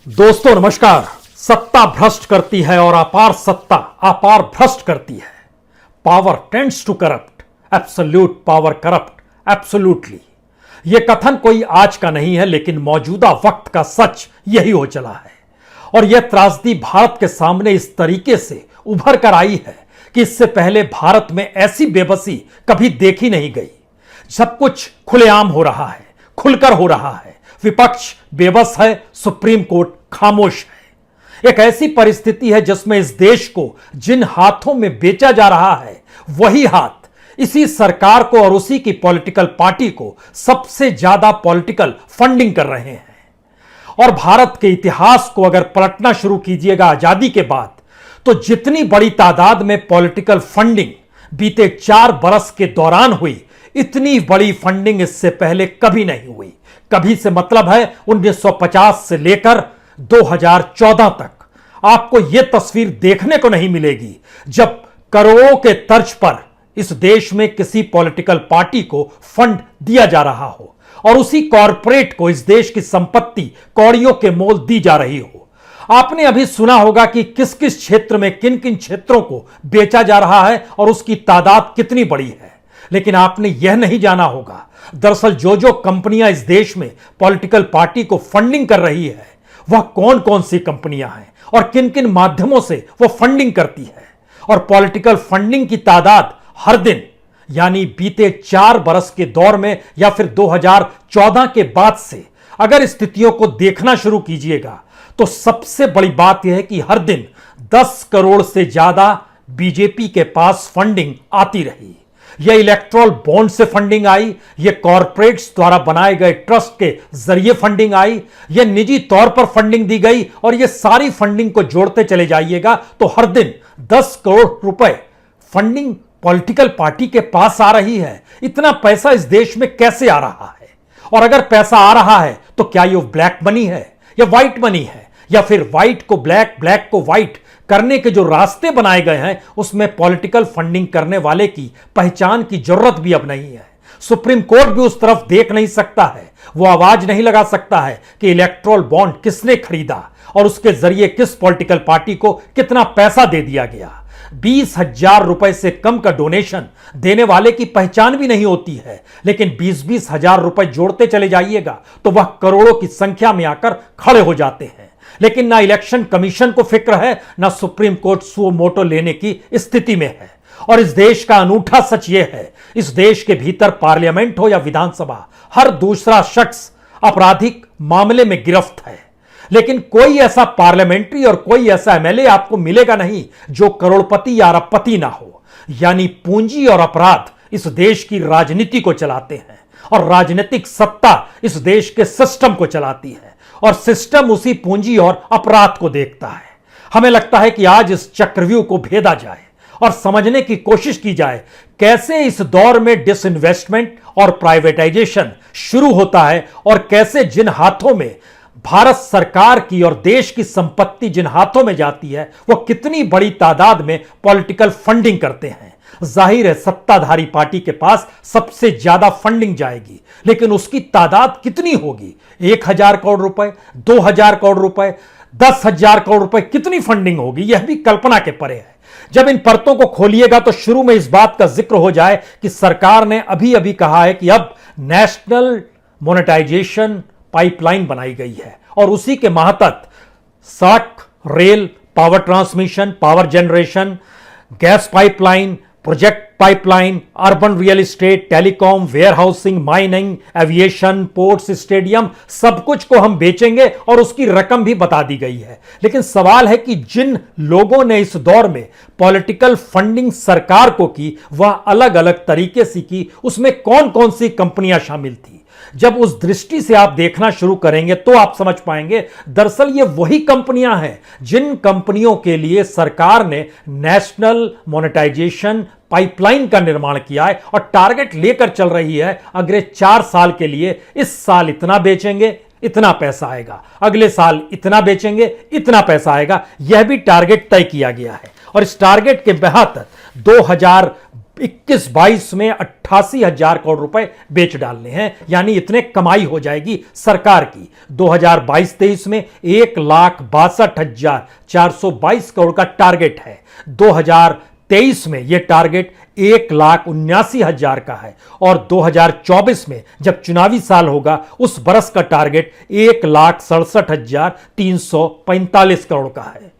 दोस्तों नमस्कार। सत्ता भ्रष्ट करती है और अपार सत्ता अपार भ्रष्ट करती है। Power tends to corrupt, absolute power corrupt absolutely. यह कथन कोई आज का नहीं है, लेकिन मौजूदा वक्त का सच यही हो चला है। और यह त्रासदी भारत के सामने इस तरीके से उभर कर आई है कि इससे पहले भारत में ऐसी बेबसी कभी देखी नहीं गई। सब कुछ खुलेआम हो रहा है, खुलकर हो रहा है। विपक्ष बेबस है, सुप्रीम कोर्ट खामोश है। एक ऐसी परिस्थिति है जिसमें इस देश को जिन हाथों में बेचा जा रहा है, वही हाथ इसी सरकार को और उसी की पॉलिटिकल पार्टी को सबसे ज्यादा पॉलिटिकल फंडिंग कर रहे हैं। और भारत के इतिहास को अगर पलटना शुरू कीजिएगा आजादी के बाद, तो जितनी बड़ी तादाद में पॉलिटिकल फंडिंग बीते 4 बरस के दौरान हुई, इतनी बड़ी फंडिंग इससे पहले कभी नहीं हुई। कभी से मतलब है 1950 से लेकर 2014 तक। आपको यह तस्वीर देखने को नहीं मिलेगी जब करोड़ों के तर्ज पर इस देश में किसी पॉलिटिकल पार्टी को फंड दिया जा रहा हो और उसी कॉरपोरेट को इस देश की संपत्ति कौड़ियों के मोल दी जा रही हो। आपने अभी सुना होगा कि किस किस क्षेत्र में किन किन क्षेत्रों को बेचा जा रहा है और उसकी तादाद कितनी बड़ी है। लेकिन आपने यह नहीं जाना होगा, दरअसल जो कंपनियां इस देश में पॉलिटिकल पार्टी को फंडिंग कर रही है, वह कौन कौन सी कंपनियां हैं और किन किन माध्यमों से वह फंडिंग करती है। और पॉलिटिकल फंडिंग की तादाद हर दिन, यानी बीते 4 बरस के दौर में या फिर 2014 के बाद से अगर स्थितियों को देखना शुरू कीजिएगा, तो सबसे बड़ी बात यह है कि हर दिन 10 करोड़ से ज्यादा बीजेपी के पास फंडिंग आती रही। यह इलेक्ट्रल बॉन्ड से फंडिंग आई, यह कॉरपोरेट्स द्वारा बनाए गए ट्रस्ट के जरिए फंडिंग आई, यह निजी तौर पर फंडिंग दी गई। और यह सारी फंडिंग को जोड़ते चले जाइएगा तो हर दिन 10 करोड़ रुपए फंडिंग पॉलिटिकल पार्टी के पास आ रही है। इतना पैसा इस देश में कैसे आ रहा है? और अगर पैसा आ रहा है तो क्या यह ब्लैक मनी है या व्हाइट मनी है, या फिर व्हाइट को ब्लैक, ब्लैक को व्हाइट करने के जो रास्ते बनाए गए हैं, उसमें पॉलिटिकल फंडिंग करने वाले की पहचान की जरूरत भी अब नहीं है। सुप्रीम कोर्ट भी उस तरफ देख नहीं सकता है, वो आवाज नहीं लगा सकता है कि इलेक्ट्रल बॉन्ड किसने खरीदा और उसके जरिए किस पॉलिटिकल पार्टी को कितना पैसा दे दिया गया। 20,000 रुपए से कम का डोनेशन देने वाले की पहचान भी नहीं होती है, लेकिन 20-20 हजार रुपए जोड़ते चले जाइएगा तो वह करोड़ों की संख्या में आकर खड़े हो जाते हैं। लेकिन ना इलेक्शन कमीशन को फिक्र है, ना सुप्रीम कोर्ट सुओ मोटो लेने की स्थिति में है। और इस देश का अनूठा सच यह है, इस देश के भीतर पार्लियामेंट हो या विधानसभा, हर दूसरा शख्स आपराधिक मामले में गिरफ्त है। लेकिन कोई ऐसा पार्लियामेंट्री और कोई ऐसा एमएलए आपको मिलेगा नहीं जो करोड़पति या अरबपति ना हो। यानी पूंजी और अपराध इस देश की राजनीति को चलाते हैं और राजनीतिक सत्ता इस देश के सिस्टम को चलाती है और सिस्टम उसी पूंजी और अपराध को देखता है। हमें लगता है कि आज इस चक्रव्यूह को भेदा जाए और समझने की कोशिश की जाए कैसे इस दौर में डिसइन्वेस्टमेंट और प्राइवेटाइजेशन शुरू होता है और कैसे जिन हाथों में भारत सरकार की और देश की संपत्ति जिन हाथों में जाती है, वह कितनी बड़ी तादाद में पॉलिटिकल फंडिंग करते हैं। जाहिर है सत्ताधारी पार्टी के पास सबसे ज्यादा फंडिंग जाएगी, लेकिन उसकी तादाद कितनी होगी? 1,000 करोड़ रुपए, 2,000 करोड़ रुपए, 10,000 करोड़ रुपए, कितनी फंडिंग होगी? यह भी कल्पना के परे है। जब इन परतों को खोलिएगा तो शुरू में इस बात का जिक्र हो जाए कि सरकार ने अभी अभी कहा है कि अब नेशनल मोनेटाइजेशन पाइपलाइन बनाई गई है और उसी के मातहत सड़क, rail, power transmission, power generation, gas pipeline, project pipeline, urban real estate, telecom, warehousing, mining, aviation, ports, stadium, सब कुछ को हम बेचेंगे और उसकी रकम भी बता दी गई है। लेकिन सवाल है कि जिन लोगों ने इस दौर में पॉलिटिकल फंडिंग सरकार को की, वह अलग अलग तरीके से की, उसमें कौन कौन सी कंपनियां शामिल थी। जब उस दृष्टि से आप देखना शुरू करेंगे तो आप समझ पाएंगे दरअसल ये वही कंपनियां हैं जिन कंपनियों के लिए सरकार ने नेशनल मोनेटाइजेशन पाइपलाइन का निर्माण किया है और टारगेट लेकर चल रही है अगले 4 साल के लिए। इस साल इतना बेचेंगे, इतना पैसा आएगा, अगले साल इतना बेचेंगे, इतना पैसा आएगा। यह भी टारगेट तय किया गया है और इस टारगेट के तहत 21-22 में 88,000 करोड़ रुपए बेच डालने हैं, यानी इतने कमाई हो जाएगी सरकार की। 2022-23 में 1,62,422 करोड़ का टारगेट है। 2023 में यह टारगेट 1,79,000 का है और 2024 में जब चुनावी साल होगा उस बरस का टारगेट 1,67,345 करोड़ का है।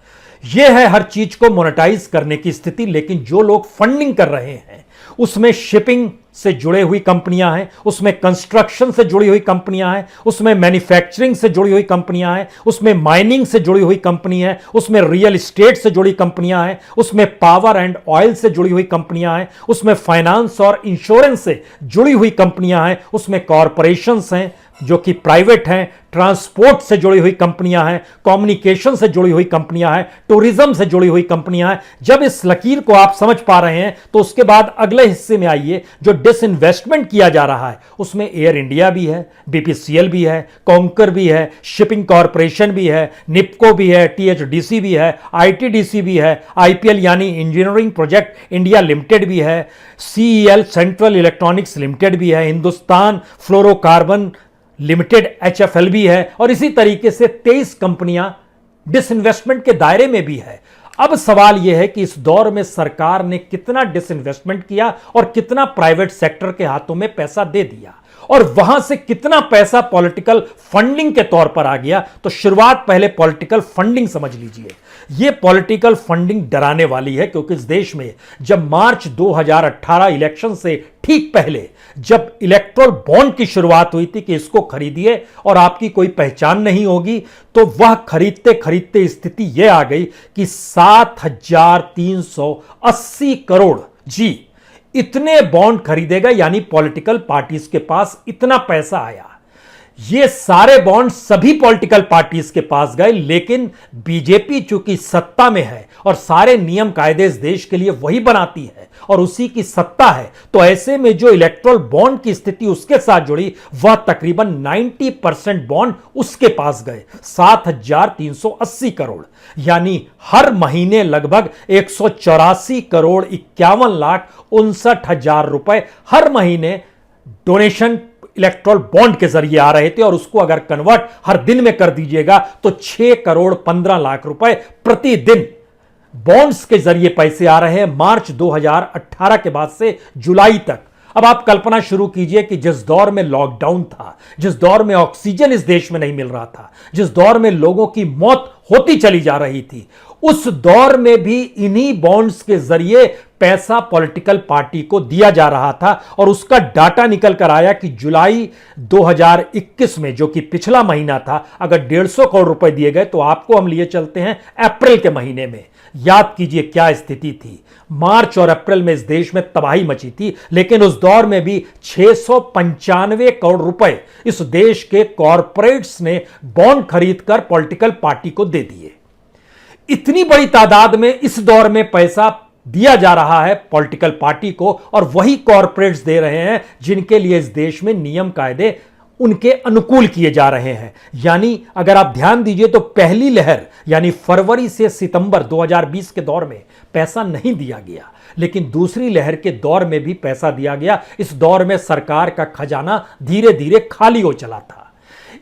यह है हर चीज को मोनेटाइज करने की स्थिति। लेकिन जो लोग फंडिंग कर रहे हैं उसमें शिपिंग से जुड़े हुई कंपनियां हैं, उसमें कंस्ट्रक्शन से जुड़ी हुई कंपनियां हैं, उसमें मैन्युफैक्चरिंग से जुड़ी हुई कंपनियां हैं, उसमें माइनिंग से जुड़ी हुई कंपनी है, उसमें रियल एस्टेट से जुड़ी कंपनियां हैं, उसमें पावर एंड ऑयल से जुड़ी हुई कंपनियां हैं, उसमें फाइनेंस और इंश्योरेंस से जुड़ी हुई कंपनियां हैं, उसमें कॉरपोरेशंस हैं जो कि प्राइवेट हैं, ट्रांसपोर्ट से जुड़ी हुई कंपनियां हैं, कम्युनिकेशन से जुड़ी हुई कंपनियां हैं, टूरिज्म से जुड़ी हुई कंपनियां हैं। जब इस लकीर को आप समझ पा रहे हैं तो उसके बाद अगले हिस्से में आइए। जो डिसइन्वेस्टमेंट किया जा रहा है उसमें एयर इंडिया भी है, बीपीसीएल भी है, कॉन्कर भी है, शिपिंग कॉरपोरेशन भी है, निप्को भी है, टीएचडीसी भी है, आईटीडीसी भी है, आईपीएल यानी इंजीनियरिंग प्रोजेक्ट इंडिया लिमिटेड भी है, सीईएल सेंट्रल इलेक्ट्रॉनिक्स लिमिटेड भी है, हिंदुस्तान फ्लोरोकार्बन लिमिटेड एचएफएल भी है और इसी तरीके से 23 कंपनियां डिसइन्वेस्टमेंट के दायरे में भी है। अब सवाल यह है कि इस दौर में सरकार ने कितना डिसइन्वेस्टमेंट किया और कितना प्राइवेट सेक्टर के हाथों में पैसा दे दिया और वहां से कितना पैसा पॉलिटिकल फंडिंग के तौर पर आ गया। तो शुरुआत पहले पॉलिटिकल फंडिंग समझ लीजिए। यह पॉलिटिकल फंडिंग डराने वाली है क्योंकि इस देश में जब मार्च 2018 इलेक्शन से ठीक पहले जब इलेक्ट्रल बॉन्ड की शुरुआत हुई थी कि इसको खरीदिए और आपकी कोई पहचान नहीं होगी, तो वह खरीदते खरीदते स्थिति यह आ गई कि 7,380 करोड़ जी इतने बॉन्ड खरीदेगा, यानी पॉलिटिकल पार्टीज के पास इतना पैसा आया। ये सारे बॉन्ड सभी पॉलिटिकल पार्टीज के पास गए, लेकिन बीजेपी चूंकि सत्ता में है और सारे नियम कायदे इस देश के लिए वही बनाती है और उसी की सत्ता है, तो ऐसे में जो इलेक्ट्रल बॉन्ड की स्थिति उसके साथ जुड़ी वह तकरीबन 90% बॉन्ड उसके पास गए, 7,380 करोड़, यानी हर महीने लगभग 184 करोड़ 51,59,000 रुपए हर महीने डोनेशन इलेक्ट्रल बॉन्ड के जरिए आ रहे थे। और उसको अगर कन्वर्ट हर दिन में कर दीजिएगा तो 6 करोड़ 15 लाख रुपए प्रतिदिन बॉन्ड्स के जरिए पैसे आ रहे हैं मार्च 2018 के बाद से जुलाई तक। अब आप कल्पना शुरू कीजिए कि जिस दौर में लॉकडाउन था, जिस दौर में ऑक्सीजन इस देश में नहीं मिल रहा था, जिस दौर में लोगों की मौत होती चली जा रही थी, उस दौर में भी इन्हीं बॉन्ड्स के जरिए पैसा पॉलिटिकल पार्टी को दिया जा रहा था। और उसका डाटा निकल कर आया कि जुलाई 2021 में, जो कि पिछला महीना था, अगर 150 करोड़ रुपए दिए गए तो आपको हम लिए चलते हैं अप्रैल के महीने में। याद कीजिए क्या स्थिति थी। मार्च और अप्रैल में इस देश में तबाही मची थी, लेकिन उस दौर में भी 695 करोड़ रुपए इस देश के कॉरपोरेट्स ने बॉन्ड खरीदकर पॉलिटिकल पार्टी को दे दिए। इतनी बड़ी तादाद में इस दौर में पैसा दिया जा रहा है पॉलिटिकल पार्टी को, और वही कॉरपोरेट्स दे रहे हैं जिनके लिए इस देश में नियम कायदे उनके अनुकूल किए जा रहे हैं। यानी अगर आप ध्यान दीजिए तो पहली लहर यानी फरवरी से सितंबर 2020 के दौर में पैसा नहीं दिया गया, लेकिन दूसरी लहर के दौर में भी पैसा दिया गया। इस दौर में सरकार का खजाना धीरे धीरे खाली हो चला था।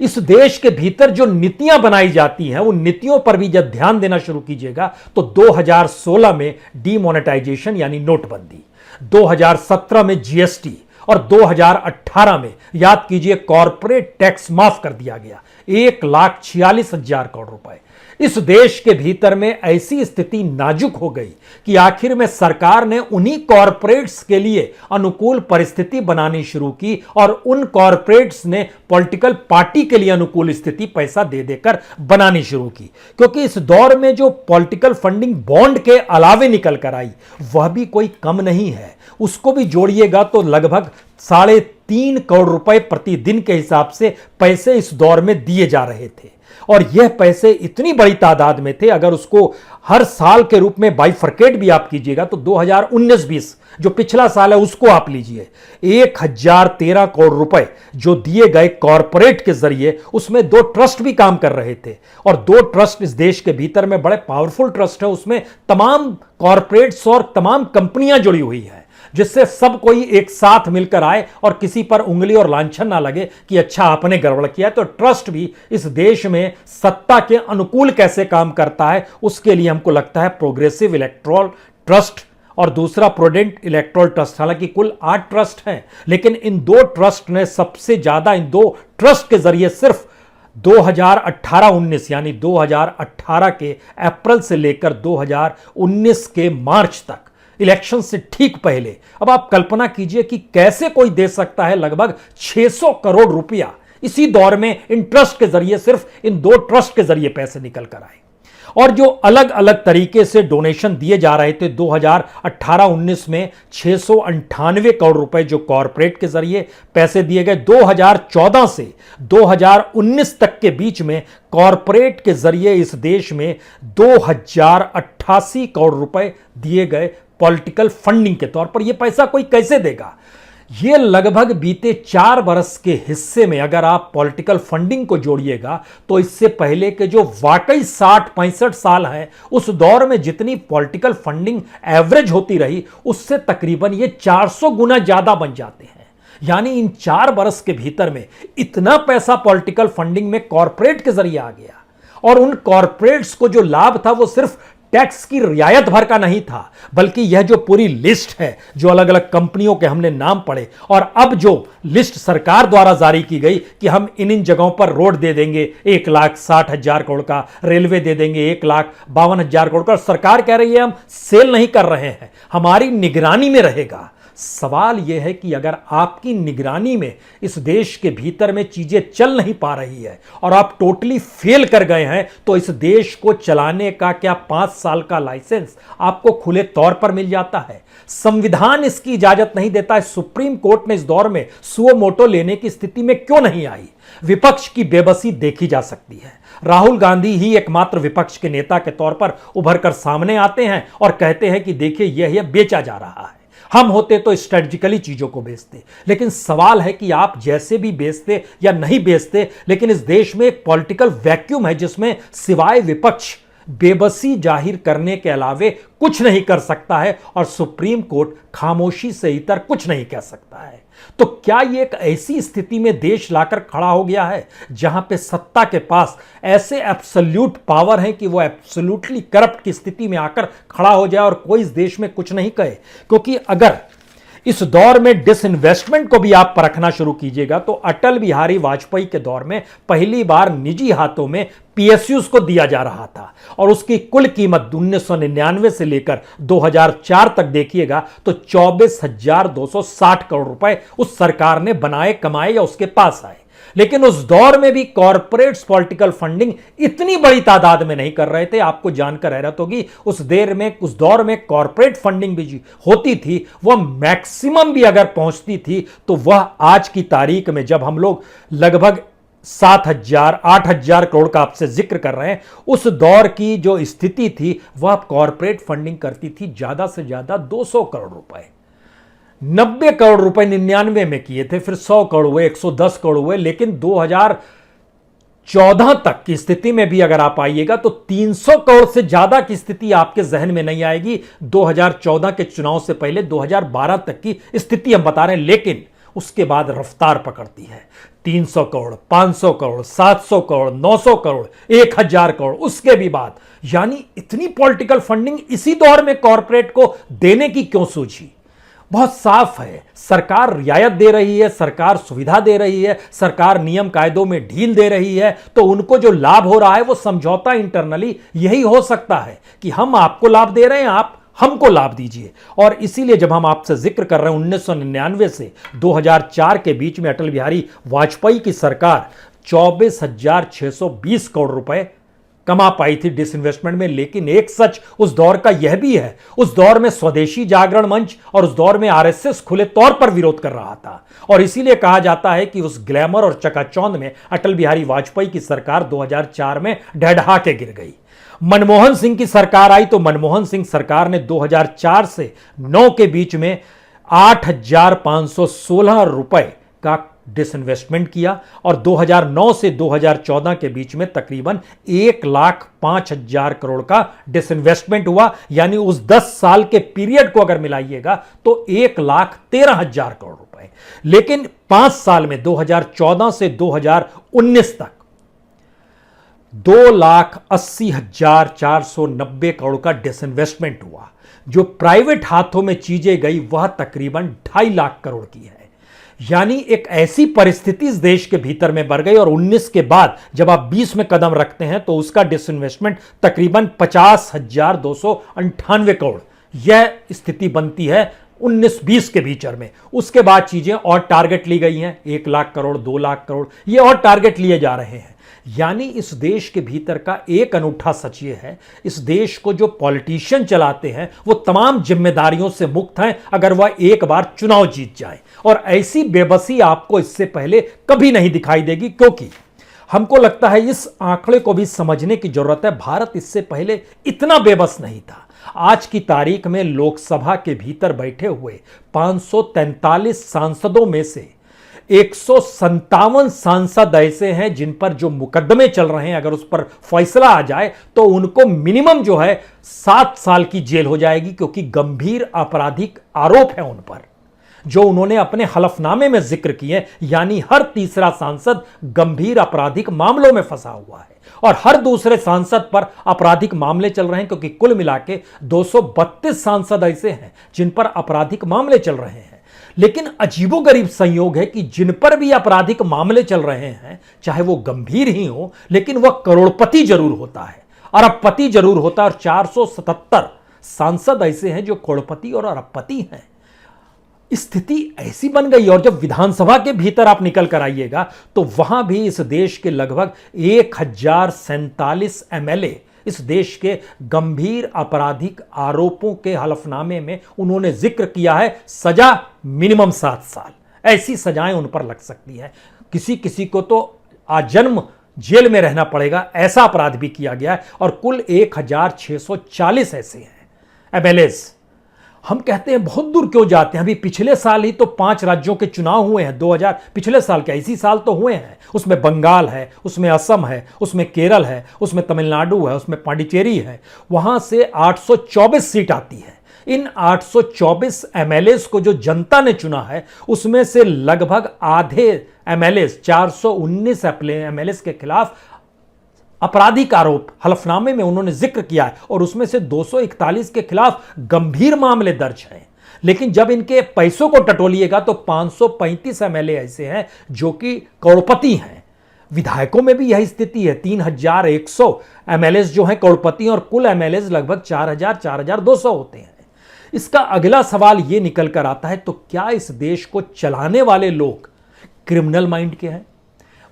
इस देश के भीतर जो नीतियां बनाई जाती हैं उन नीतियों पर भी जब ध्यान देना शुरू कीजिएगा तो 2016 में डीमोनेटाइजेशन यानी नोटबंदी, 2017 में जीएसटी और 2018 में याद कीजिए कॉरपोरेट टैक्स माफ कर दिया गया, 1,46,000 करोड़ रुपए। इस देश के भीतर में ऐसी स्थिति नाजुक हो गई कि आखिर में सरकार ने उन्हीं कॉरपोरेट्स के लिए अनुकूल परिस्थिति बनानी शुरू की और उन कॉरपोरेट्स ने पॉलिटिकल पार्टी के लिए अनुकूल स्थिति पैसा दे देकर बनानी शुरू की। क्योंकि इस दौर में जो पॉलिटिकल फंडिंग बॉन्ड के अलावे निकल कर आई वह भी कोई कम नहीं है। उसको भी जोड़िएगा तो लगभग 3.5 करोड़ रुपए प्रतिदिन के हिसाब से पैसे इस दौर में दिए जा रहे थे। और यह पैसे इतनी बड़ी तादाद में थे, अगर उसको हर साल के रूप में बाइफरकेट भी आप कीजिएगा तो 2019-20 जो पिछला साल है उसको आप लीजिए, 1,013 करोड़ रुपए जो दिए गए कॉरपोरेट के जरिए, उसमें 2 ट्रस्ट भी काम कर रहे थे। और 2 ट्रस्ट इस देश के भीतर में बड़े पावरफुल ट्रस्ट है, उसमें तमाम कॉरपोरेट्स और तमाम कंपनियां जुड़ी हुई हैं। जिससे सब कोई एक साथ मिलकर आए और किसी पर उंगली और लांछन ना लगे कि अच्छा आपने गड़बड़ किया। तो ट्रस्ट भी इस देश में सत्ता के अनुकूल कैसे काम करता है, उसके लिए हमको लगता है प्रोग्रेसिव इलेक्टोरल ट्रस्ट और दूसरा प्रूडेंट इलेक्टोरल ट्रस्ट। हालांकि कुल 8 ट्रस्ट हैं, लेकिन इन 2 ट्रस्ट ने सबसे ज्यादा, इन 2 ट्रस्ट के जरिए सिर्फ 2018-19 यानी 2018 के अप्रैल से लेकर 2019 के मार्च तक, इलेक्शन से ठीक पहले, अब आप कल्पना कीजिए कि कैसे कोई दे सकता है लगभग 600 करोड़ रुपया इसी दौर में इन ट्रस्ट के जरिए, सिर्फ इन 2 ट्रस्ट के जरिए पैसे निकल कर आए। और जो अलग अलग तरीके से डोनेशन दिए जा रहे थे 2018-19 में 698 करोड़ रुपए जो कॉरपोरेट के जरिए पैसे दिए गए। 2014 से 2019 तक के बीच में कॉरपोरेट के जरिए इस देश में 2088 करोड़ रुपए दिए गए पॉलिटिकल फंडिंग के तौर पर। यह पैसा कोई कैसे देगा? ये लगभग बीते 4 बरस के हिस्से में अगर आप पॉलिटिकल फंडिंग को जोड़िएगा तो इससे पहले के जो वाकई 60-65 साल हैं उस दौर में जितनी पॉलिटिकल फंडिंग एवरेज होती रही उससे तकरीबन ये 400 गुना ज्यादा बन जाते हैं। यानी इन 4 बरस के भीतर में इतना पैसा पॉलिटिकल फंडिंग में कॉरपोरेट के जरिए आ गया। और उन कॉरपोरेट्स को जो लाभ था वो सिर्फ टैक्स की रियायत भर का नहीं था, बल्कि यह जो पूरी लिस्ट है, जो अलग अलग कंपनियों के हमने नाम पढ़े और अब जो लिस्ट सरकार द्वारा जारी की गई कि हम इन जगहों पर रोड दे देंगे 1,60,000 करोड़ का, रेलवे दे देंगे 1,52,000 करोड़ का, सरकार कह रही है हम सेल नहीं कर रहे हैं, हमारी निगरानी में रहेगा। सवाल यह है कि अगर आपकी निगरानी में इस देश के भीतर में चीजें चल नहीं पा रही है और आप टोटली फेल कर गए हैं, तो इस देश को चलाने का क्या 5 साल का लाइसेंस आपको खुले तौर पर मिल जाता है? संविधान इसकी इजाजत नहीं देता है। सुप्रीम कोर्ट ने इस दौर में सुओ मोटो लेने की स्थिति में क्यों नहीं आई? विपक्ष की बेबसी देखी जा सकती है। राहुल गांधी ही एकमात्र विपक्ष के नेता के तौर पर उभर कर सामने आते हैं और कहते हैं कि देखिए यह बेचा जा रहा है। हम होते तो स्ट्रेटजिकली चीजों को बेचते, लेकिन सवाल है कि आप जैसे भी बेचते या नहीं बेचते, लेकिन इस देश में एक पॉलिटिकल वैक्यूम है जिसमें सिवाय विपक्ष बेबसी जाहिर करने के अलावे कुछ नहीं कर सकता है और सुप्रीम कोर्ट खामोशी से इतर कुछ नहीं कह सकता है। तो क्या यह एक ऐसी स्थिति में देश लाकर खड़ा हो गया है जहां पे सत्ता के पास ऐसे एब्सोल्यूट पावर है कि वो एब्सोल्यूटली करप्ट की स्थिति में आकर खड़ा हो जाए और कोई इस देश में कुछ नहीं कहे? क्योंकि अगर इस दौर में डिसइन्वेस्टमेंट को भी आप परखना शुरू कीजिएगा तो अटल बिहारी वाजपेयी के दौर में पहली बार निजी हाथों में पीएसयूज को दिया जा रहा था और उसकी कुल कीमत 1999 से लेकर 2004 तक देखिएगा तो 24,260 करोड़ रुपए उस सरकार ने बनाए, कमाए या उसके पास आए। लेकिन उस दौर में भी कॉरपोरेट्स पॉलिटिकल फंडिंग इतनी बड़ी तादाद में नहीं कर रहे थे। आपको जानकर हैरत होगी उस दौर में कॉरपोरेट फंडिंग भी होती थी, वह मैक्सिमम भी अगर पहुंचती थी तो वह आज की तारीख में जब हम लोग लगभग 7,000-8,000 करोड़ का आपसे जिक्र कर रहे हैं, उस दौर की जो स्थिति थी वह कॉरपोरेट फंडिंग करती थी ज्यादा से ज्यादा 200 करोड़ रुपए। 90 करोड़ रुपए 99 में किए थे, फिर 100 करोड़ हुए, 110 करोड़ हुए। लेकिन 2014 तक की स्थिति में भी अगर आप आइएगा तो 300 करोड़ से ज्यादा की स्थिति आपके जहन में नहीं आएगी। 2014 के चुनाव से पहले 2012 तक की स्थिति हम बता रहे हैं, लेकिन उसके बाद रफ्तार पकड़ती है। 300 करोड़, 500 करोड़, 700 करोड़, 900 करोड़, 1,000 करोड़, उसके भी बाद। यानी इतनी पॉलिटिकल फंडिंग इसी दौर में कॉरपोरेट को देने की क्यों सूझी? बहुत साफ है, सरकार रियायत दे रही है, सरकार सुविधा दे रही है, सरकार नियम कायदों में ढील दे रही है, तो उनको जो लाभ हो रहा है वो समझौता इंटरनली यही हो सकता है कि हम आपको लाभ दे रहे हैं, आप हमको लाभ दीजिए। और इसीलिए जब हम आपसे जिक्र कर रहे हैं 1999 से 2004 के बीच में अटल बिहारी वाजपेयी की सरकार 24,620 करोड़ रुपए कमा पाई थी डिसइन्वेस्टमेंट में। लेकिन एक सच उस दौर का यह भी है, उस दौर में स्वदेशी जागरण मंच और उस दौर में आरएसएस खुले तौर पर विरोध कर रहा था और इसीलिए कहा जाता है कि उस ग्लैमर और चकाचौंध में अटल बिहारी वाजपेयी की सरकार 2004 में ढहढहा के गिर गई। मनमोहन सिंह की सरकार आई तो मनमोहन सिंह सरकार ने 2004 से 9 के बीच में 8,516 रुपए का डिसइन्वेस्टमेंट किया और 2009 से 2014 के बीच में तकरीबन 1,05,000 करोड़ का डिसइन्वेस्टमेंट हुआ। यानी उस 10 साल के पीरियड को अगर मिलाइएगा तो 1,13,000 करोड़ रुपए। लेकिन 5 साल में 2014 से 2019 तक 2,80,490 करोड़ का डिसइन्वेस्टमेंट हुआ। जो प्राइवेट हाथों में चीजें गई वह तकरीबन 2.5 लाख करोड़ की है। यानी एक ऐसी परिस्थिति इस देश के भीतर में बढ़ गई और 19 के बाद जब आप 20 में कदम रखते हैं तो उसका डिसइन्वेस्टमेंट तकरीबन 50,298 करोड़ यह स्थिति बनती है 19-20 के भीतर में। उसके बाद चीजें और टारगेट ली गई हैं, 1 लाख करोड़, 2 लाख करोड़, ये और टारगेट लिए जा रहे हैं। यानी इस देश के भीतर का एक अनूठा सच ये है, इस देश को जो पॉलिटिशियन चलाते हैं वो तमाम जिम्मेदारियों से मुक्त हैं अगर वह एक बार चुनाव जीत जाए। और ऐसी बेबसी आपको इससे पहले कभी नहीं दिखाई देगी, क्योंकि हमको लगता है इस आंकड़े को भी समझने की जरूरत है। भारत इससे पहले इतना बेबस नहीं था। आज की तारीख में लोकसभा के भीतर बैठे हुए 543 सांसदों में से 157 सांसद ऐसे हैं जिन पर जो मुकदमे चल रहे हैं, अगर उस पर फैसला आ जाए तो उनको मिनिमम जो है 7 साल की जेल हो जाएगी, क्योंकि गंभीर आपराधिक आरोप है उन पर जो उन्होंने अपने हलफनामे में जिक्र किए। यानी हर तीसरा सांसद गंभीर आपराधिक मामलों में फंसा हुआ है और हर दूसरे सांसद पर आपराधिक मामले चल रहे हैं, क्योंकि कुल मिला के 232 सांसद ऐसे हैं जिन पर आपराधिक मामले चल रहे हैं। लेकिन अजीबोगरीब संयोग है कि जिन पर भी आपराधिक मामले चल रहे हैं, चाहे वो गंभीर ही हो, लेकिन वह करोड़पति जरूर होता है, अरबपति जरूर होता है। और 477 सांसद ऐसे हैं जो करोड़पति और अरबपति हैं। स्थिति ऐसी बन गई। और जब विधानसभा के भीतर आप निकल कर आइएगा तो वहां भी इस देश के लगभग 1,047 एमएलए इस देश के गंभीर आपराधिक आरोपों के हलफनामे में उन्होंने जिक्र किया है सजा मिनिमम 7 साल। ऐसी सजाएं उन पर लग सकती है। किसी किसी को तो आजन्म जेल में रहना पड़ेगा, ऐसा अपराध भी किया गया है। और कुल 1,640 ऐसे हैं एमएलएज। हम कहते हैं बहुत दूर क्यों जाते हैं, अभी पिछले साल ही तो 5 राज्यों के चुनाव हुए हैं। 2000 पिछले साल के इसी साल तो हुए हैं। उसमें बंगाल है, उसमें असम है, उसमें केरल है, उसमें तमिलनाडु है, उसमें पांडिचेरी है। वहां से 824 सीट आती है। इन 824 एमएलएस को जो जनता ने चुना है उसमें से लगभग आधे एमएलएस 419 एमएलएस के खिलाफ आपराधिक आरोप हलफनामे में उन्होंने जिक्र किया है और उसमें से 241 के खिलाफ गंभीर मामले दर्ज हैं। लेकिन जब इनके पैसों को टटोलिएगा तो 535 एमएलए ऐसे हैं जो कि करोड़पति हैं। विधायकों में भी यही स्थिति है। 3,100 एमएलए जो हैं करोड़पति और कुल एमएलए लगभग 4,200 होते हैं। इसका अगला सवाल यह निकल कर आता है, तो क्या इस देश को चलाने वाले लोग क्रिमिनल माइंड के हैं?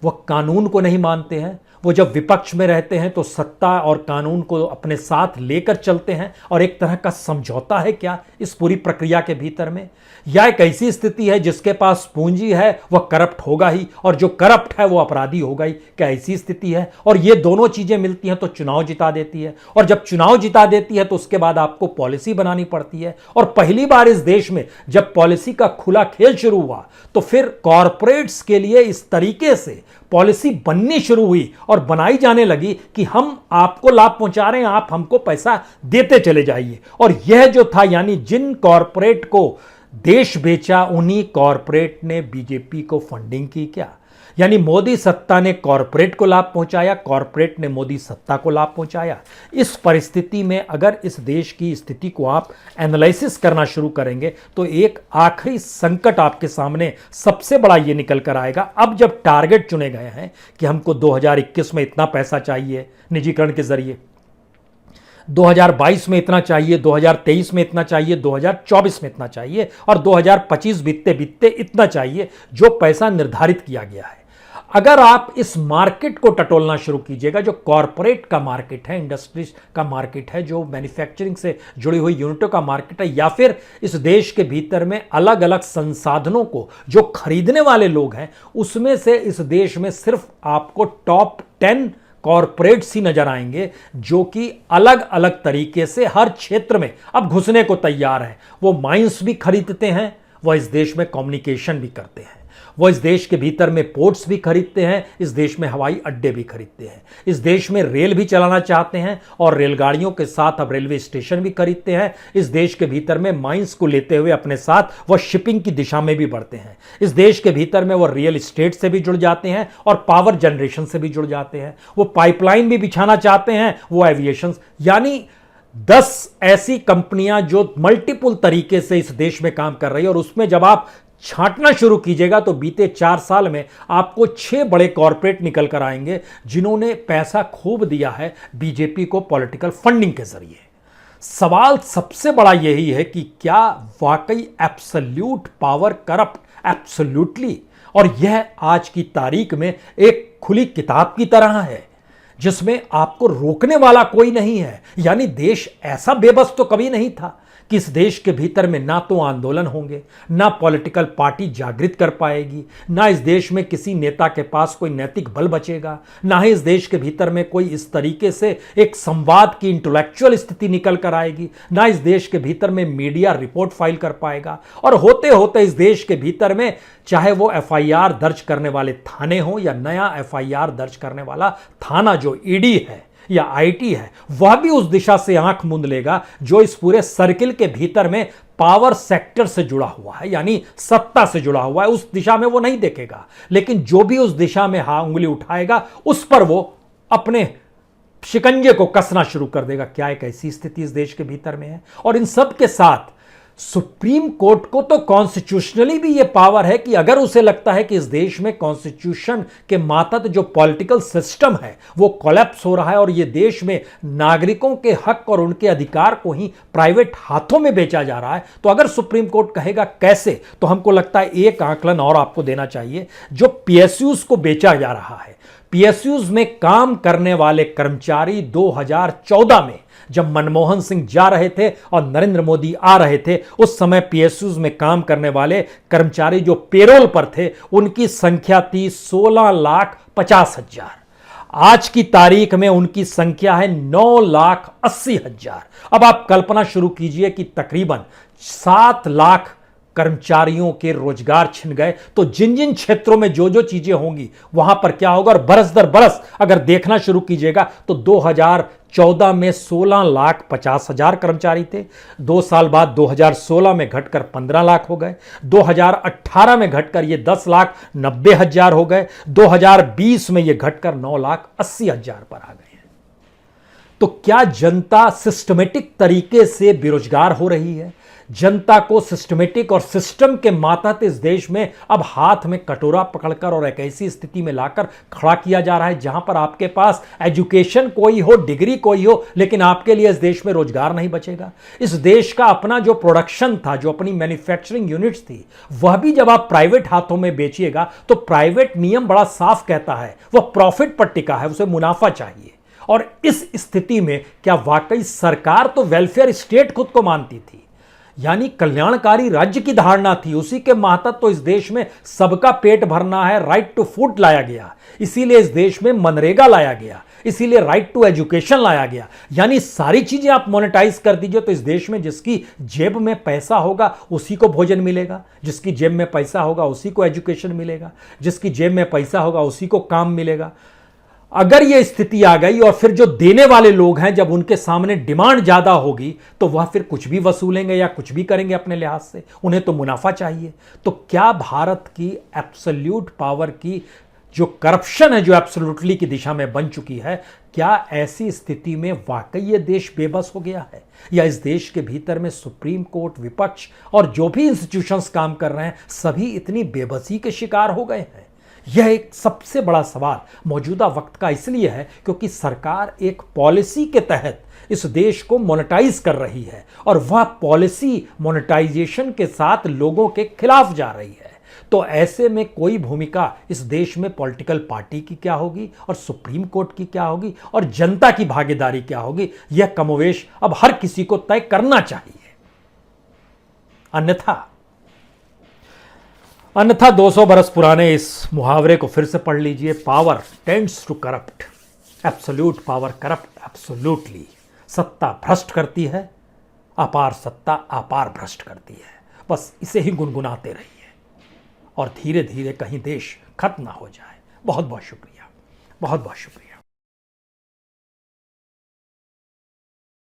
वह कानून को नहीं मानते हैं। वो जब विपक्ष में रहते हैं तो सत्ता और कानून को अपने साथ लेकर चलते हैं और एक तरह का समझौता है क्या इस पूरी प्रक्रिया के भीतर में? या एक ऐसी स्थिति है जिसके पास पूंजी है वह करप्ट होगा ही और जो करप्ट है वो अपराधी होगा ही? क्या ऐसी स्थिति है? और ये दोनों चीजें मिलती हैं तो चुनाव जिता देती है। और जब चुनाव जिता देती है तो उसके बाद आपको पॉलिसी बनानी पड़ती है। और पहली बार इस देश में जब पॉलिसी का खुला खेल शुरू हुआ तो फिर कॉरपोरेट्स के लिए इस तरीके से पॉलिसी बननी शुरू हुई और बनाई जाने लगी कि हम आपको लाभ पहुंचा रहे हैं, आप हमको पैसा देते चले जाइए। और यह जो था, यानी जिन कॉरपोरेट को देश बेचा उन्हीं कॉरपोरेट ने बीजेपी को फंडिंग की क्या? यानी मोदी सत्ता ने कॉरपोरेट को लाभ पहुंचाया, कॉरपोरेट ने मोदी सत्ता को लाभ पहुंचाया। इस परिस्थिति में अगर इस देश की स्थिति को आप एनालिसिस करना शुरू करेंगे तो एक आखिरी संकट आपके सामने सबसे बड़ा ये निकल कर आएगा। अब जब टारगेट चुने गए हैं कि हमको 2021 में इतना पैसा चाहिए निजीकरण के जरिए, 2022 में इतना चाहिए, 2023 में इतना चाहिए, 2024 में इतना चाहिए और 2025 बीतते बीतते इतना चाहिए, जो पैसा निर्धारित किया गया है। अगर आप इस मार्केट को टटोलना शुरू कीजिएगा, जो कॉरपोरेट का मार्केट है, इंडस्ट्रीज का मार्केट है, जो मैन्युफैक्चरिंग से जुड़ी हुई यूनिटों का मार्केट है, या फिर इस देश के भीतर में अलग अलग संसाधनों को जो खरीदने वाले लोग हैं, उसमें से इस देश में सिर्फ आपको टॉप 10 कॉरपोरेट्स ही नजर आएंगे जो कि अलग अलग तरीके से हर क्षेत्र में अब घुसने को तैयार हैं। वो माइंस भी खरीदते हैं, वह इस देश में कम्युनिकेशन भी करते हैं। वो इस देश के भीतर में पोर्ट्स भी खरीदते हैं, इस देश में हवाई अड्डे भी खरीदते हैं, इस देश में रेल भी चलाना चाहते हैं और रेलगाड़ियों के साथ अब रेलवे स्टेशन भी खरीदते हैं। इस देश के भीतर में माइंस को लेते हुए अपने साथ वो शिपिंग की दिशा में भी बढ़ते हैं। इस देश के भीतर में वो रियल एस्टेट से भी जुड़ जाते हैं और पावर जनरेशन से भी जुड़ जाते हैं। वो पाइपलाइन भी बिछाना चाहते हैं, वो एविएशन, यानी 10 ऐसी कंपनियां जो मल्टीपल तरीके से इस देश में काम कर रही है। और उसमें जब आप छांटना शुरू कीजिएगा तो बीते 4 साल में आपको 6 बड़े कॉरपोरेट निकल कर आएंगे जिन्होंने पैसा खूब दिया है बीजेपी को पॉलिटिकल फंडिंग के जरिए। सवाल सबसे बड़ा यही है कि क्या वाकई एब्सोल्यूट पावर करप्ट? एब्सोल्यूटली। और यह आज की तारीख में एक खुली किताब की तरह है जिसमें आपको रोकने वाला कोई नहीं है। यानी देश ऐसा बेबस तो कभी नहीं था कि इस देश के भीतर में ना तो आंदोलन होंगे, ना पॉलिटिकल पार्टी जागृत कर पाएगी, ना इस देश में किसी नेता के पास कोई नैतिक बल बचेगा, ना ही इस देश के भीतर में कोई इस तरीके से एक संवाद की इंटेलेक्चुअल स्थिति निकल कर आएगी, ना इस देश के भीतर में मीडिया रिपोर्ट फाइल कर पाएगा। और होते होते इस देश के भीतर में चाहे वो एफआईआर दर्ज करने वाले थाने हो या नया एफआईआर दर्ज करने वाला थाना जो ईडी है या आईटी है, वह भी उस दिशा से आंख मूंद लेगा जो इस पूरे सर्किल के भीतर में पावर सेक्टर से जुड़ा हुआ है, यानी सत्ता से जुड़ा हुआ है। उस दिशा में वो नहीं देखेगा, लेकिन जो भी उस दिशा में उंगली उठाएगा उस पर वो अपने शिकंजे को कसना शुरू कर देगा। क्या एक ऐसी स्थिति इस देश के भीतर में है? और इन सब के साथ सुप्रीम कोर्ट को तो कॉन्स्टिट्यूशनली भी यह पावर है कि अगर उसे लगता है कि इस देश में कॉन्स्टिट्यूशन के मातहत जो पॉलिटिकल सिस्टम है वो कोलैप्स हो रहा है और यह देश में नागरिकों के हक और उनके अधिकार को ही प्राइवेट हाथों में बेचा जा रहा है, तो अगर सुप्रीम कोर्ट कहेगा कैसे, तो हमको लगता है एक आकलन और आपको देना चाहिए। जो पीएसयूज को बेचा जा रहा है, पीएसयूज में काम करने वाले कर्मचारी 2014 में जब मनमोहन सिंह जा रहे थे और नरेंद्र मोदी आ रहे थे, उस समय पीएसयूज में काम करने वाले कर्मचारी जो पेरोल पर थे उनकी संख्या थी 16,50,000। आज की तारीख में उनकी संख्या है 9,80,000। अब आप कल्पना शुरू कीजिए कि तकरीबन 7 लाख कर्मचारियों के रोजगार छिन गए, तो जिन जिन क्षेत्रों में जो जो चीजें होंगी वहां पर क्या होगा। और बरस दर बरस अगर देखना शुरू कीजिएगा तो 2014 में 16,50,000 कर्मचारी थे, 2 साल बाद 2016 में घटकर 15 लाख हो गए, 2018 में घटकर ये 10,90,000 हो गए, 2020 में ये घटकर 9,80,000 पर आ गए। तो क्या जनता सिस्टमेटिक तरीके से बेरोजगार हो रही है? जनता को सिस्टमेटिक और सिस्टम के मातहत इस देश में अब हाथ में कटोरा पकड़कर और एक ऐसी स्थिति में लाकर खड़ा किया जा रहा है जहां पर आपके पास एजुकेशन कोई हो, डिग्री कोई हो, लेकिन आपके लिए इस देश में रोजगार नहीं बचेगा। इस देश का अपना जो प्रोडक्शन था, जो अपनी मैन्युफैक्चरिंग यूनिट्स थी, वह भी जब आप प्राइवेट हाथों में बेचिएगा तो प्राइवेट नियम बड़ा साफ कहता है वह प्रॉफिट पर टिका है, उसे मुनाफा चाहिए। और इस स्थिति में क्या वाकई सरकार तो वेलफेयर स्टेट खुद को मानती थी, यानी कल्याणकारी राज्य की धारणा थी, उसी के मातहत तो इस देश में सबका पेट भरना है, राइट टू फूड लाया गया, इसीलिए इस देश में मनरेगा लाया गया, इसीलिए राइट टू एजुकेशन लाया गया। यानी सारी चीजें आप मोनेटाइज कर दीजिए तो इस देश में जिसकी जेब में पैसा होगा उसी को भोजन मिलेगा, जिसकी जेब में पैसा होगा उसी को एजुकेशन मिलेगा, जिसकी जेब में पैसा होगा उसी को काम मिलेगा। अगर यह स्थिति आ गई और फिर जो देने वाले लोग हैं जब उनके सामने डिमांड ज्यादा होगी तो वह फिर कुछ भी वसूलेंगे या कुछ भी करेंगे अपने लिहाज से, उन्हें तो मुनाफा चाहिए। तो क्या भारत की एब्सोल्यूट पावर की जो करप्शन है, जो एब्सोल्युटली की दिशा में बन चुकी है, क्या ऐसी स्थिति में वाकई ये देश बेबस हो गया है, या इस देश के भीतर में सुप्रीम कोर्ट, विपक्ष और जो भी इंस्टीट्यूशंस काम कर रहे हैं सभी इतनी बेबसी के शिकार हो गए हैं? यह एक सबसे बड़ा सवाल मौजूदा वक्त का इसलिए है क्योंकि सरकार एक पॉलिसी के तहत इस देश को मोनेटाइज कर रही है और वह पॉलिसी मोनेटाइजेशन के साथ लोगों के खिलाफ जा रही है। तो ऐसे में कोई भूमिका इस देश में पॉलिटिकल पार्टी की क्या होगी और सुप्रीम कोर्ट की क्या होगी और जनता की भागीदारी क्या होगी, यह कमोवेश अब हर किसी को तय करना चाहिए। अन्यथा 200 बरस पुराने इस मुहावरे को फिर से पढ़ लीजिए, power tends to corrupt, absolute power corrupt absolutely. सत्ता भ्रष्ट करती है, अपार सत्ता अपार भ्रष्ट करती है। बस इसे ही गुनगुनाते रहिए। और धीरे धीरे कहीं देश खत्म ना हो जाए। बहुत बहुत शुक्रिया, बहुत बहुत शुक्रिया।